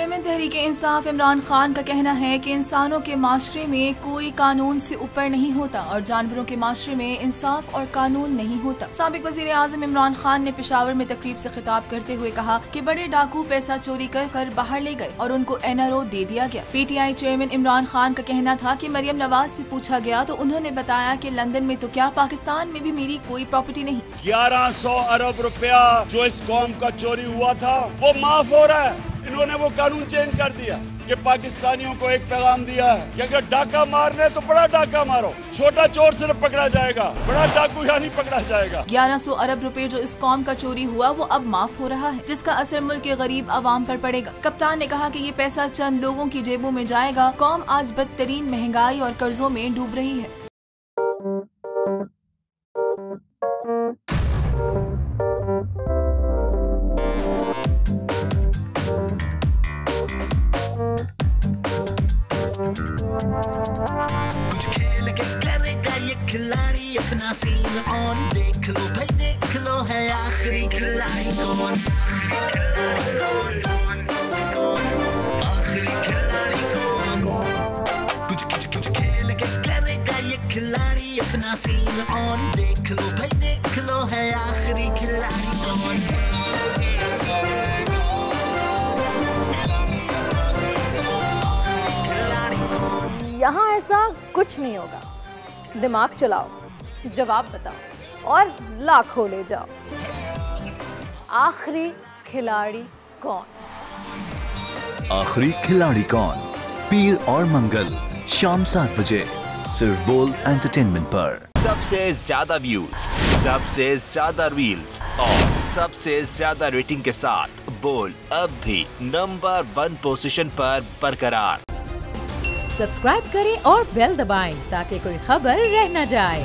Chairman Tehreek-e Insaf Imran Khan का कहना है कि इंसानों के माशरे में कोई कानून से ऊपर नहीं होता और जानवरों के माशरे में इंसाफ और कानून नहीं होता। साबिक वजीर आजम इमरान खान ने पेशावर में तकरीब से खिताब करते हुए कहा कि बड़े डाकू पैसा चोरी कर बाहर ले गए और उनको NRO दे दिया गया। PTI चेयरमैन इमरान खान का कहना था कि मरियम नवाज से पूछा गया तो उन्होंने बताया कि लंदन में तो क्या पाकिस्तान में भी मेरी कोई प्रॉपर्टी नहीं। 1100 अरब रुपया जो इस कौम का चोरी हुआ था वो माफ हो रहा है। इन्होंने वो कानून चेंज कर दिया कि पाकिस्तानियों को एक पैगाम दिया है कि अगर डाका मारने तो बड़ा डाका मारो, छोटा चोर सिर्फ पकड़ा जाएगा, बड़ा डाकू या नहीं पकड़ा जाएगा। 1100 अरब रुपए जो इस कौम का चोरी हुआ वो अब माफ हो रहा है, जिसका असर मुल्क के गरीब आवाम पर पड़ेगा। कप्तान ने कहा कि ये पैसा चंद लोगों की जेबों में जाएगा। कौम आज बदतरीन महंगाई और कर्जों में डूब रही है। कुछ खेल के करेगा ये खिलाड़ी अपना सीन ऑन, देख लो भाई देख लो है आखिरी खिलाड़ी कौन, आखिरी खिलाड़ी कौन। कुछ खेल के करेगा ये खिलाड़ी अपना सीन ऑन, देख लो भाई देख लो है आखिरी खिलाड़ी कौन। यहाँ ऐसा कुछ नहीं होगा। दिमाग चलाओ, जवाब बताओ और लाखों ले जाओ। आखिरी खिलाड़ी कौन? आखिरी खिलाड़ी कौन? पीर और मंगल शाम 7 बजे सिर्फ बोल एंटरटेनमेंट पर। सबसे ज्यादा व्यूज, सबसे ज्यादा रील्स और सबसे ज्यादा रेटिंग के साथ बोल अब भी नंबर 1 पोजीशन पर बरकरार। सब्सक्राइब करें और बेल दबाएं ताकि कोई खबर रह न जाए।